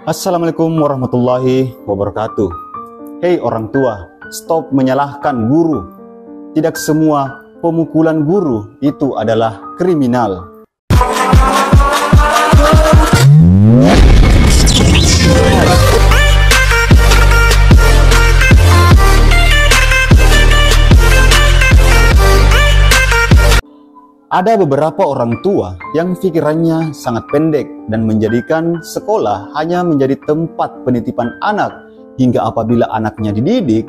Assalamualaikum warahmatullahi wabarakatuh. Hei orang tua, stop menyalahkan guru. Tidak semua pemukulan guru itu adalah kriminal. Ada beberapa orang tua yang pikirannya sangat pendek dan menjadikan sekolah hanya menjadi tempat penitipan anak, hingga apabila anaknya dididik,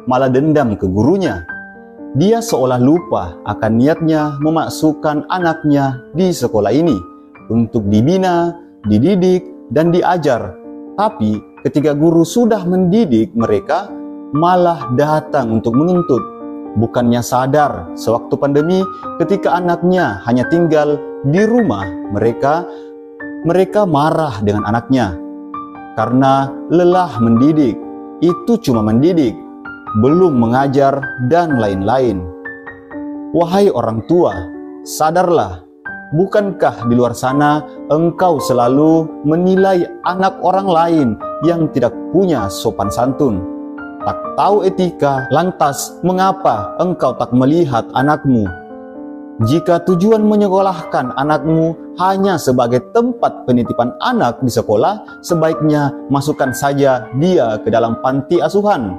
malah dendam ke gurunya. Dia seolah lupa akan niatnya memasukkan anaknya di sekolah ini untuk dibina, dididik, dan diajar. Tapi ketika guru sudah mendidik mereka, malah datang untuk menuntut. Bukannya sadar sewaktu pandemi ketika anaknya hanya tinggal di rumah, mereka marah dengan anaknya karena lelah mendidik. Itu cuma mendidik, belum mengajar dan lain-lain. Wahai orang tua, sadarlah, bukankah di luar sana engkau selalu menilai anak orang lain yang tidak punya sopan santun, tak tahu etika, lantas mengapa engkau tak melihat anakmu? Jika tujuan menyekolahkan anakmu hanya sebagai tempat penitipan anak di sekolah, sebaiknya masukkan saja dia ke dalam panti asuhan.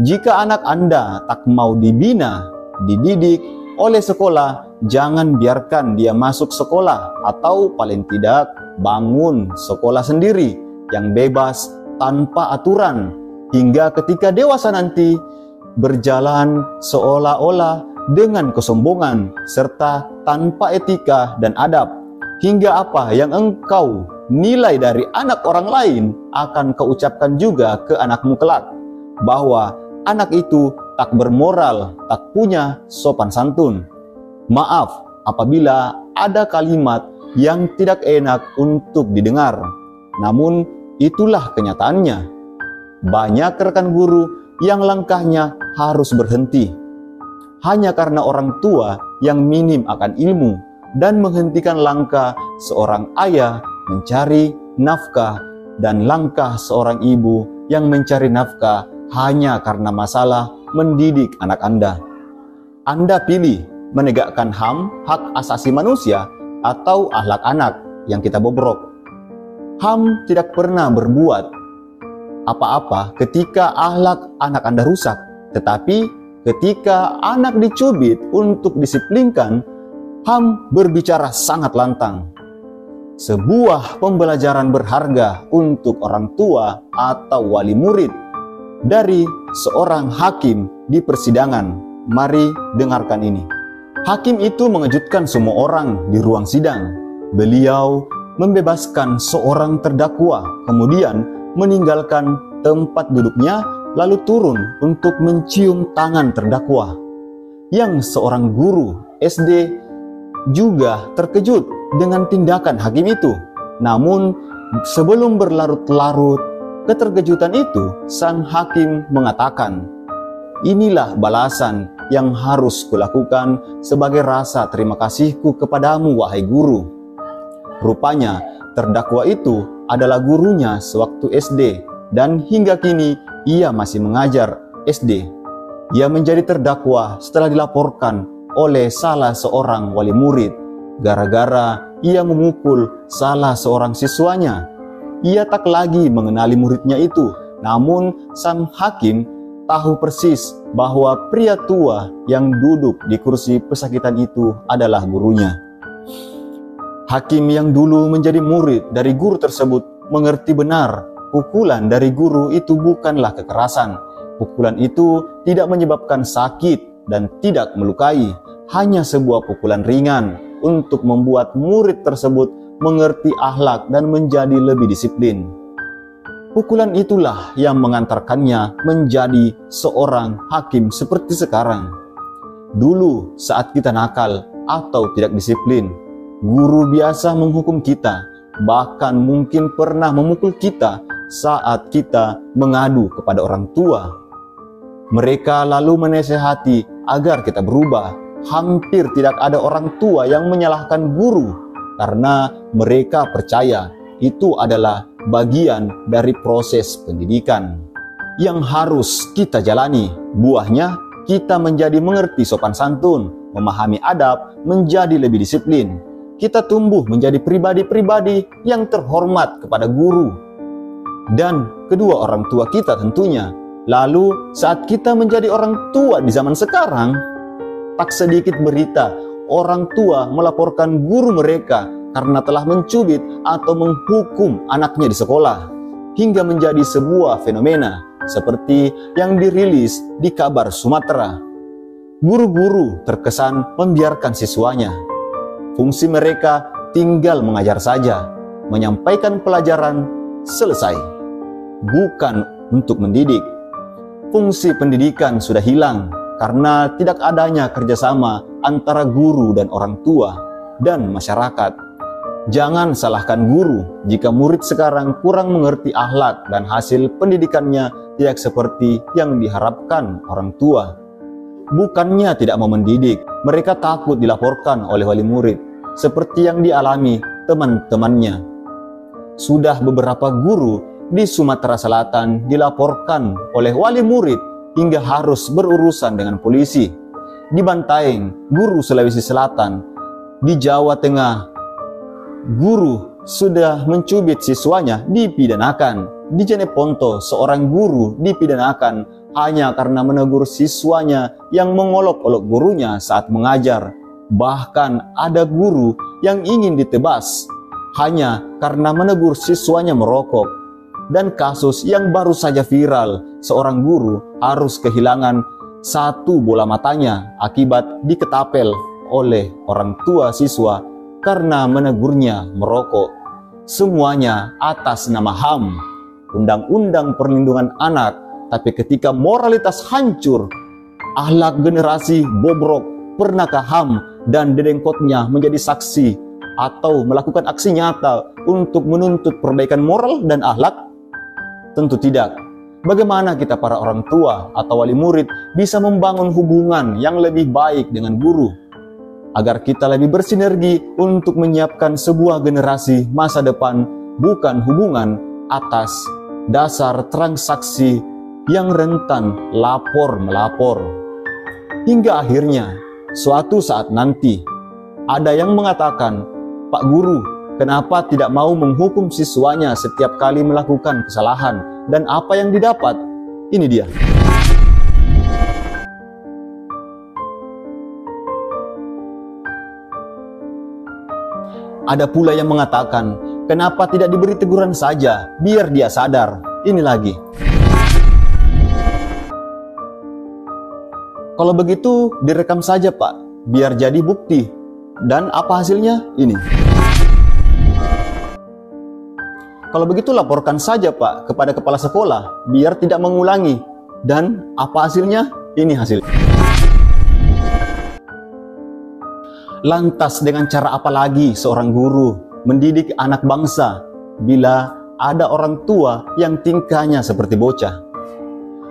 Jika anak Anda tak mau dibina, dididik oleh sekolah, jangan biarkan dia masuk sekolah, atau paling tidak bangun sekolah sendiri yang bebas tanpa aturan. Hingga ketika dewasa nanti berjalan seolah-olah dengan kesombongan serta tanpa etika dan adab. Hingga apa yang engkau nilai dari anak orang lain akan kau ucapkan juga ke anakmu kelak, bahwa anak itu tak bermoral, tak punya sopan santun. Maaf apabila ada kalimat yang tidak enak untuk didengar, namun itulah kenyataannya. Banyak rekan guru yang langkahnya harus berhenti hanya karena orang tua yang minim akan ilmu dan menghentikan langkah seorang ayah mencari nafkah dan langkah seorang ibu yang mencari nafkah hanya karena masalah mendidik anak Anda. Anda pilih menegakkan HAM, hak asasi manusia, atau akhlak anak yang kita bobrok. HAM tidak pernah berbuat apa-apa ketika akhlak anak Anda rusak, tetapi ketika anak dicubit untuk disiplinkan, HAM berbicara sangat lantang. Sebuah pembelajaran berharga untuk orang tua atau wali murid dari seorang hakim di persidangan. Mari dengarkan ini. Hakim itu mengejutkan semua orang di ruang sidang. Beliau membebaskan seorang terdakwa, kemudian meninggalkan tempat duduknya lalu turun untuk mencium tangan terdakwa. Yang seorang guru SD juga terkejut dengan tindakan hakim itu. Namun sebelum berlarut-larut keterkejutan itu, sang hakim mengatakan, "Inilah balasan yang harus kulakukan sebagai rasa terima kasihku kepadamu, wahai guru." Rupanya terdakwa itu adalah gurunya sewaktu SD, dan hingga kini ia masih mengajar SD. Ia menjadi terdakwa setelah dilaporkan oleh salah seorang wali murid gara-gara ia memukul salah seorang siswanya. Ia tak lagi mengenali muridnya itu, namun sang hakim tahu persis bahwa pria tua yang duduk di kursi pesakitan itu adalah gurunya. Hakim yang dulu menjadi murid dari guru tersebut mengerti benar pukulan dari guru itu bukanlah kekerasan. Pukulan itu tidak menyebabkan sakit dan tidak melukai, hanya sebuah pukulan ringan untuk membuat murid tersebut mengerti akhlak dan menjadi lebih disiplin. Pukulan itulah yang mengantarkannya menjadi seorang hakim seperti sekarang. Dulu saat kita nakal atau tidak disiplin, guru biasa menghukum kita, bahkan mungkin pernah memukul kita saat kita mengadu kepada orang tua. Mereka lalu menasehati agar kita berubah. Hampir tidak ada orang tua yang menyalahkan guru karena mereka percaya itu adalah bagian dari proses pendidikan yang harus kita jalani. Buahnya, kita menjadi mengerti sopan santun, memahami adab, menjadi lebih disiplin. Kita tumbuh menjadi pribadi-pribadi yang terhormat kepada guru dan kedua orang tua kita tentunya. Lalu saat kita menjadi orang tua di zaman sekarang, tak sedikit berita orang tua melaporkan guru mereka karena telah mencubit atau menghukum anaknya di sekolah, hingga menjadi sebuah fenomena seperti yang dirilis di Kabar Sumatera. Guru-guru terkesan membiarkan siswanya. Fungsi mereka tinggal mengajar saja, menyampaikan pelajaran, selesai. Bukan untuk mendidik. Fungsi pendidikan sudah hilang karena tidak adanya kerjasama antara guru dan orang tua dan masyarakat. Jangan salahkan guru jika murid sekarang kurang mengerti akhlak dan hasil pendidikannya tidak seperti yang diharapkan orang tua. Bukannya tidak mau mendidik, mereka takut dilaporkan oleh wali murid, seperti yang dialami teman-temannya. Sudah beberapa guru di Sumatera Selatan dilaporkan oleh wali murid hingga harus berurusan dengan polisi. Di Bantaeng, guru Sulawesi Selatan. Di Jawa Tengah, guru sudah mencubit siswanya dipidanakan. Di Jeneponto, seorang guru dipidanakan hanya karena menegur siswanya yang mengolok-olok gurunya saat mengajar. Bahkan ada guru yang ingin ditebas hanya karena menegur siswanya merokok. Dan kasus yang baru saja viral, seorang guru harus kehilangan satu bola matanya akibat diketapel oleh orang tua siswa karena menegurnya merokok. Semuanya atas nama HAM, Undang-Undang Perlindungan Anak. Tapi ketika moralitas hancur, akhlak generasi bobrok, pernahkah HAM dan dedengkotnya menjadi saksi atau melakukan aksi nyata untuk menuntut perbaikan moral dan akhlak? Tentu tidak. Bagaimana kita para orang tua atau wali murid bisa membangun hubungan yang lebih baik dengan guru agar kita lebih bersinergi untuk menyiapkan sebuah generasi masa depan, bukan hubungan atas dasar transaksi yang rentan lapor-melapor. Hingga akhirnya suatu saat nanti ada yang mengatakan, "Pak Guru, kenapa tidak mau menghukum siswanya setiap kali melakukan kesalahan?" Dan apa yang didapat? Ini dia. Ada pula yang mengatakan, kenapa tidak diberi teguran saja, biar dia sadar. Ini lagi. Kalau begitu, direkam saja Pak, biar jadi bukti. Dan apa hasilnya? Ini. Kalau begitu laporkan saja Pak kepada kepala sekolah, biar tidak mengulangi. Dan apa hasilnya? Ini hasil. Lantas dengan cara apa lagi seorang guru mendidik anak bangsa bila ada orang tua yang tingkahnya seperti bocah?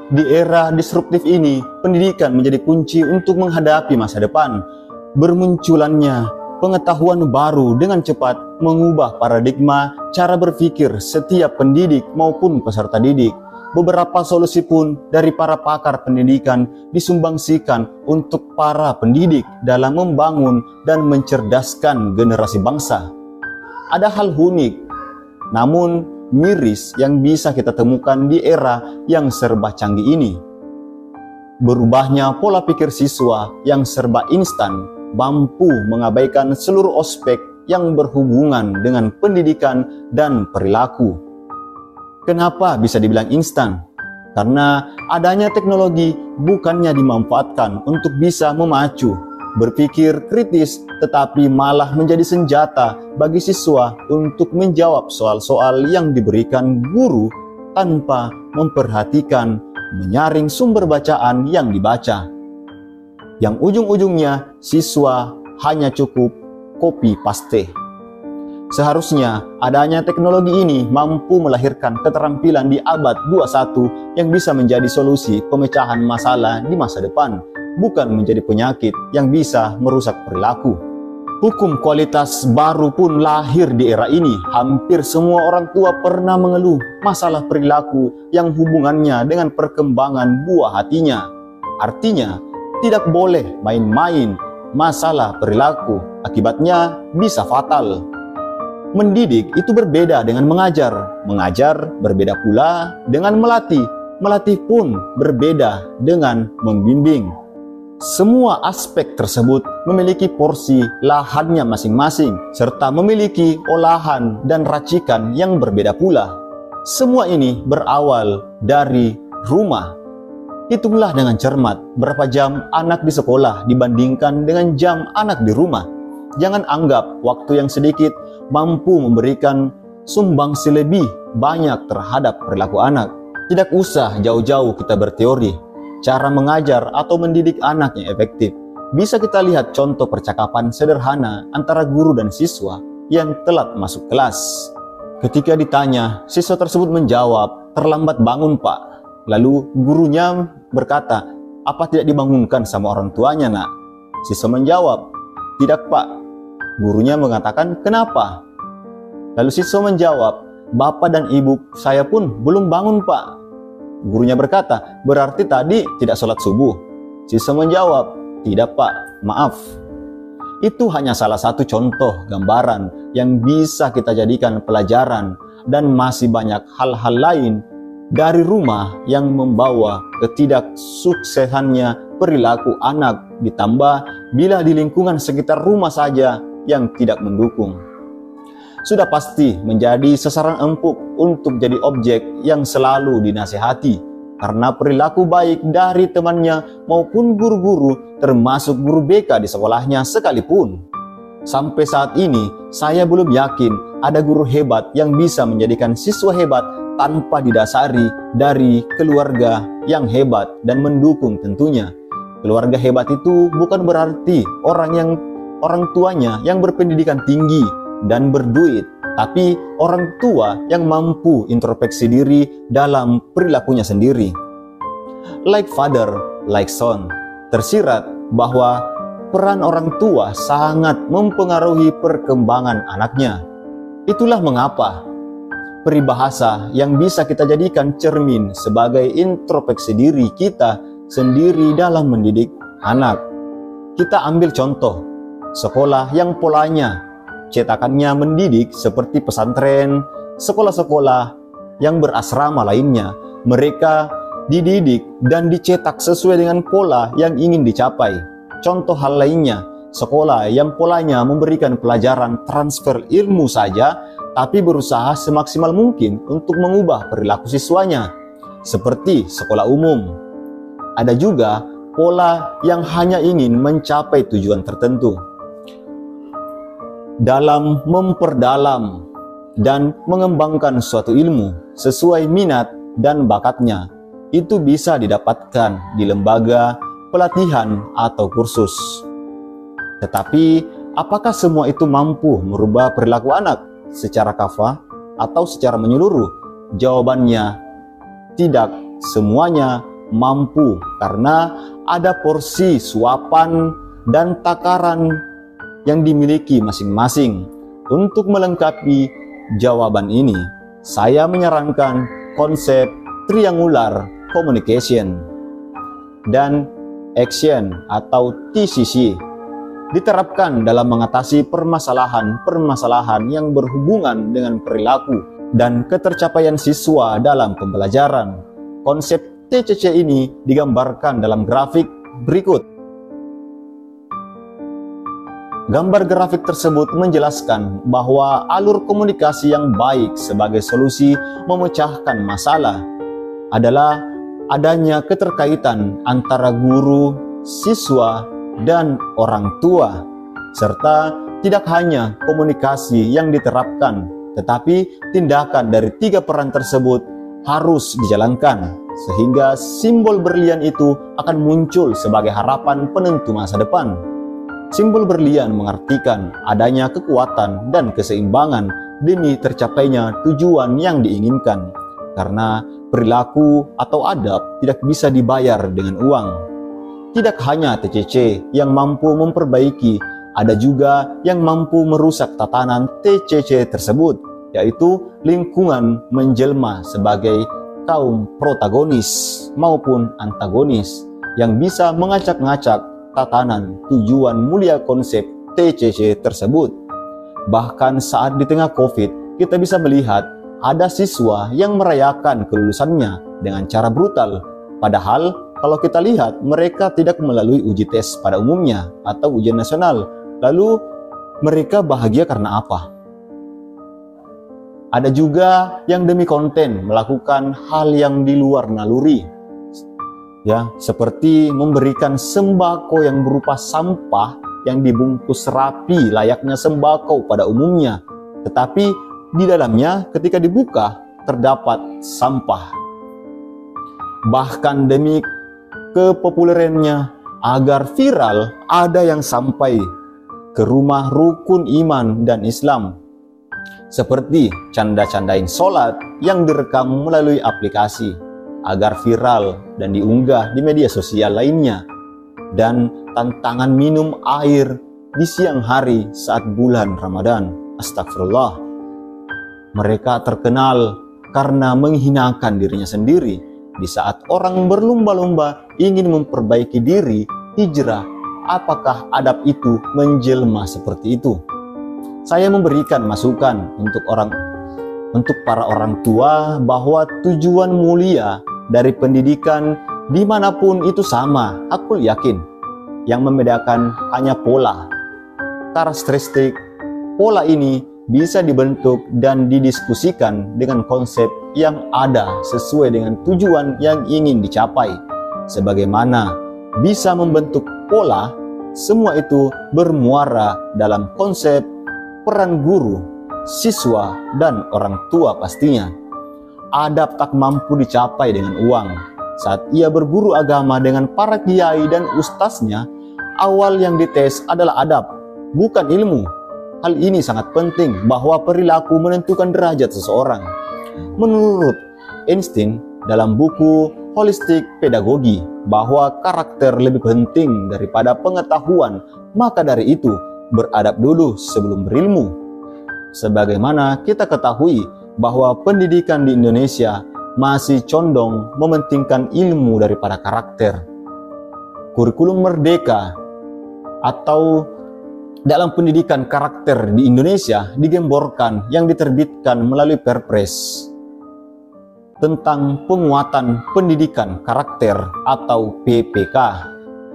Di era disruptif ini, pendidikan menjadi kunci untuk menghadapi masa depan. Bermunculannya pengetahuan baru dengan cepat mengubah paradigma cara berpikir setiap pendidik maupun peserta didik. Beberapa solusi pun dari para pakar pendidikan disumbangsikan untuk para pendidik dalam membangun dan mencerdaskan generasi bangsa. Ada hal unik, namun miris yang bisa kita temukan di era yang serba canggih ini. Berubahnya pola pikir siswa yang serba instan mampu mengabaikan seluruh aspek yang berhubungan dengan pendidikan dan perilaku. Kenapa bisa dibilang instan? Karena adanya teknologi bukannya dimanfaatkan untuk bisa memacu berpikir kritis, tetapi malah menjadi senjata bagi siswa untuk menjawab soal-soal yang diberikan guru tanpa memperhatikan menyaring sumber bacaan yang dibaca. Yang ujung-ujungnya siswa hanya cukup copy paste. Seharusnya adanya teknologi ini mampu melahirkan keterampilan di abad 21 yang bisa menjadi solusi pemecahan masalah di masa depan, bukan menjadi penyakit yang bisa merusak perilaku. Hukum kualitas baru pun lahir di era ini. Hampir semua orang tua pernah mengeluh masalah perilaku yang hubungannya dengan perkembangan buah hatinya. Artinya, tidak boleh main-main masalah perilaku, akibatnya bisa fatal. Mendidik itu berbeda dengan mengajar. Mengajar berbeda pula dengan melatih. Melatih pun berbeda dengan membimbing. Semua aspek tersebut memiliki porsi lahannya masing-masing, serta memiliki olahan dan racikan yang berbeda pula. Semua ini berawal dari rumah. Hitunglah dengan cermat berapa jam anak di sekolah dibandingkan dengan jam anak di rumah. Jangan anggap waktu yang sedikit mampu memberikan sumbangsi lebih banyak terhadap perilaku anak. Tidak usah jauh-jauh kita berteori. Cara mengajar atau mendidik anak yang efektif bisa kita lihat contoh percakapan sederhana antara guru dan siswa yang telat masuk kelas. Ketika ditanya, siswa tersebut menjawab, "Terlambat bangun, Pak." Lalu gurunya berkata, "Apa tidak dibangunkan sama orang tuanya, Nak?" Siswa menjawab, "Tidak, Pak." Gurunya mengatakan, "Kenapa?" Lalu siswa menjawab, "Bapak dan ibu saya pun belum bangun, Pak." Gurunya berkata, "Berarti tadi tidak sholat subuh?" Siswa menjawab, "Tidak, Pak, maaf." Itu hanya salah satu contoh gambaran yang bisa kita jadikan pelajaran, dan masih banyak hal-hal lain dari rumah yang membawa ketidaksuksesannya perilaku anak, ditambah bila di lingkungan sekitar rumah saja yang tidak mendukung. Sudah pasti menjadi sasaran empuk untuk jadi objek yang selalu dinasihati, karena perilaku baik dari temannya maupun guru-guru, termasuk guru BK di sekolahnya sekalipun. Sampai saat ini, saya belum yakin ada guru hebat yang bisa menjadikan siswa hebat tanpa didasari dari keluarga yang hebat dan mendukung tentunya. Keluarga hebat itu bukan berarti orang tuanya yang berpendidikan tinggi dan berduit, tapi orang tua yang mampu introspeksi diri dalam perilakunya sendiri. Like father, like son, tersirat bahwa peran orang tua sangat mempengaruhi perkembangan anaknya. Itulah mengapa peribahasa yang bisa kita jadikan cermin sebagai introspeksi diri kita sendiri dalam mendidik anak. Kita ambil contoh sekolah yang polanya cetakannya mendidik seperti pesantren, sekolah-sekolah yang berasrama lainnya. Mereka dididik dan dicetak sesuai dengan pola yang ingin dicapai. Contoh hal lainnya, sekolah yang polanya memberikan pelajaran transfer ilmu saja, tapi berusaha semaksimal mungkin untuk mengubah perilaku siswanya, seperti sekolah umum. Ada juga pola yang hanya ingin mencapai tujuan tertentu. Dalam memperdalam dan mengembangkan suatu ilmu sesuai minat dan bakatnya, itu bisa didapatkan di lembaga pelatihan atau kursus. Tetapi, apakah semua itu mampu merubah perilaku anak secara kafah atau secara menyeluruh? Jawabannya, tidak semuanya mampu, karena ada porsi suapan dan takaran yang dimiliki masing-masing. Untuk melengkapi jawaban ini, saya menyarankan konsep triangular communication dan action atau TCC diterapkan dalam mengatasi permasalahan-permasalahan yang berhubungan dengan perilaku dan ketercapaian siswa dalam pembelajaran. Konsep TCC ini digambarkan dalam grafik berikut. Gambar grafik tersebut menjelaskan bahwa alur komunikasi yang baik sebagai solusi memecahkan masalah adalah adanya keterkaitan antara guru, siswa, dan orang tua, serta tidak hanya komunikasi yang diterapkan, tetapi tindakan dari tiga peran tersebut harus dijalankan, sehingga simbol berlian itu akan muncul sebagai harapan penentu masa depan. Simbol berlian mengartikan adanya kekuatan dan keseimbangan demi tercapainya tujuan yang diinginkan, karena perilaku atau adab tidak bisa dibayar dengan uang. Tidak hanya TCC yang mampu memperbaiki Ada juga yang mampu merusak tatanan TCC tersebut, yaitu lingkungan menjelma sebagai kaum protagonis maupun antagonis yang bisa mengacak-ngacak tatanan tujuan mulia konsep TCC tersebut. Bahkan saat di tengah COVID, kita bisa melihat ada siswa yang merayakan kelulusannya dengan cara brutal. Padahal kalau kita lihat mereka tidak melalui uji tes pada umumnya atau ujian nasional. Lalu mereka bahagia karena apa? Ada juga yang demi konten melakukan hal yang di luar naluri, ya, seperti memberikan sembako yang berupa sampah yang dibungkus rapi layaknya sembako pada umumnya, tetapi di dalamnya ketika dibuka terdapat sampah. Bahkan demi kepopulerannya agar viral, ada yang sampai ke rumah rukun iman dan Islam, seperti canda-candain sholat yang direkam melalui aplikasi agar viral dan diunggah di media sosial lainnya, dan tantangan minum air di siang hari saat bulan Ramadan. Astagfirullah. Mereka terkenal karena menghinakan dirinya sendiri di saat orang berlomba-lomba ingin memperbaiki diri, hijrah. Apakah adab itu menjelma seperti itu? Saya memberikan masukan untuk para orang tua bahwa tujuan mulia dari pendidikan dimanapun itu sama. Aku yakin yang membedakan hanya pola. Karakteristik pola ini bisa dibentuk dan didiskusikan dengan konsep yang ada sesuai dengan tujuan yang ingin dicapai. Sebagaimana bisa membentuk pola, semua itu bermuara dalam konsep peran guru, siswa, dan orang tua pastinya. Adab tak mampu dicapai dengan uang. Saat ia berguru agama dengan para kiai dan ustaznya, awal yang dites adalah adab, bukan ilmu. Hal ini sangat penting bahwa perilaku menentukan derajat seseorang. Menurut Einstein dalam buku Holistik Pedagogi bahwa karakter lebih penting daripada pengetahuan, maka dari itu beradab dulu sebelum berilmu. Sebagaimana kita ketahui bahwa pendidikan di Indonesia masih condong mementingkan ilmu daripada karakter. Kurikulum Merdeka atau dalam pendidikan karakter di Indonesia digemborkan yang diterbitkan melalui Perpres tentang penguatan pendidikan karakter atau PPK.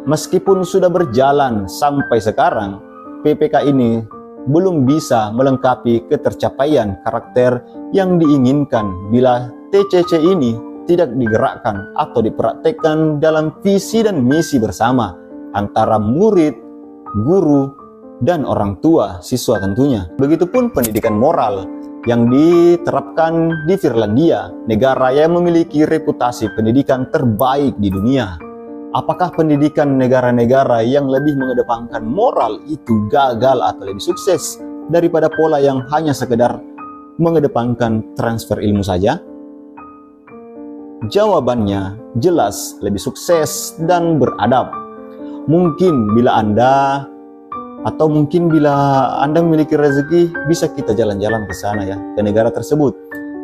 Meskipun sudah berjalan sampai sekarang, PPK ini belum bisa melengkapi ketercapaian karakter yang diinginkan bila TCC ini tidak digerakkan atau dipraktekkan dalam visi dan misi bersama antara murid, guru, dan orang tua siswa tentunya. Begitupun pendidikan moral yang diterapkan di Finlandia, negara yang memiliki reputasi pendidikan terbaik di dunia. Apakah pendidikan negara-negara yang lebih mengedepankan moral itu gagal atau lebih sukses daripada pola yang hanya sekedar mengedepankan transfer ilmu saja? Jawabannya jelas lebih sukses dan beradab. Mungkin bila Anda memiliki rezeki, bisa kita jalan-jalan ke sana ya, ke negara tersebut.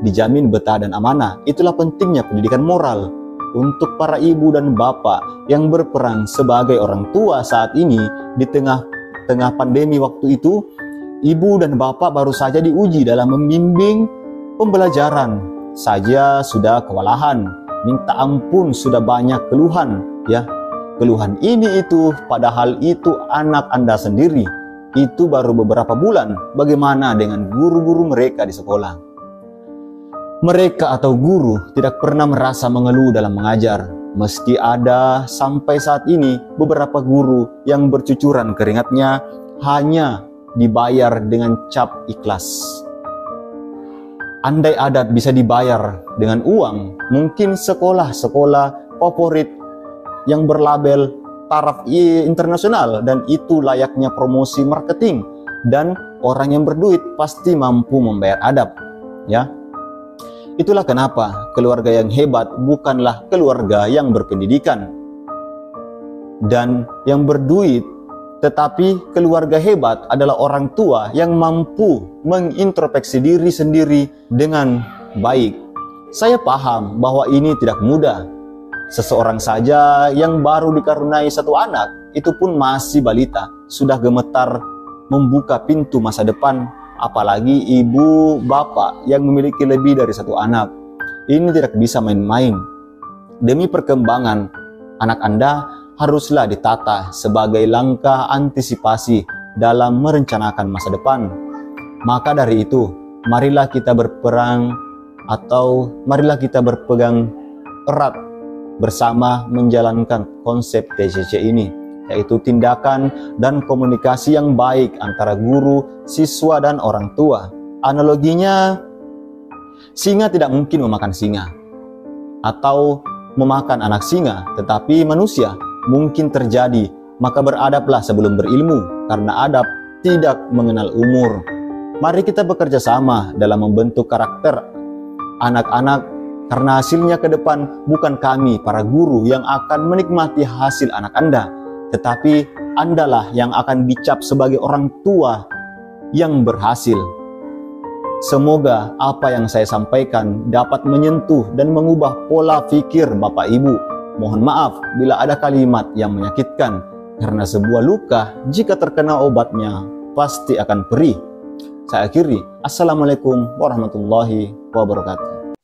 Dijamin betah dan amanah. Itulah pentingnya pendidikan moral. Untuk para ibu dan bapak yang berperan sebagai orang tua saat ini di tengah pandemi waktu itu, ibu dan bapak baru saja diuji dalam membimbing pembelajaran saja sudah kewalahan, minta ampun sudah banyak keluhan ya. Keluhan ini itu, padahal itu anak Anda sendiri. Itu baru beberapa bulan. Bagaimana dengan guru-guru mereka di sekolah? Mereka atau guru tidak pernah merasa mengeluh dalam mengajar. Meski ada sampai saat ini beberapa guru yang bercucuran keringatnya hanya dibayar dengan cap ikhlas. Andai adab bisa dibayar dengan uang, mungkin sekolah-sekolah favorit yang berlabel taraf internasional, dan itu layaknya promosi marketing, dan orang yang berduit pasti mampu membayar adab ya. Itulah kenapa keluarga yang hebat bukanlah keluarga yang berpendidikan, dan yang berduit Tetapi keluarga hebat adalah orang tua yang mampu mengintrospeksi diri sendiri dengan baik. Saya paham bahwa ini tidak mudah. Seseorang saja yang baru dikaruniai satu anak, itu pun masih balita, sudah gemetar membuka pintu masa depan, apalagi ibu bapak yang memiliki lebih dari satu anak. Ini tidak bisa main-main. Demi perkembangan anak Anda, haruslah ditata sebagai langkah antisipasi dalam merencanakan masa depan. Maka dari itu, marilah kita berpegang erat bersama menjalankan konsep TCC ini, yaitu tindakan dan komunikasi yang baik antara guru, siswa, dan orang tua. Analoginya, singa tidak mungkin memakan singa atau memakan anak singa, tetapi manusia mungkin terjadi. Maka beradablah sebelum berilmu, karena adab tidak mengenal umur. Mari kita bekerja sama dalam membentuk karakter anak-anak, karena hasilnya ke depan bukan kami para guru yang akan menikmati hasil anak Anda, tetapi Andalah yang akan dicap sebagai orang tua yang berhasil. Semoga apa yang saya sampaikan dapat menyentuh dan mengubah pola pikir Bapak Ibu. Mohon maaf bila ada kalimat yang menyakitkan, karena sebuah luka jika terkena obatnya pasti akan perih. Saya akhiri. Assalamualaikum warahmatullahi wabarakatuh.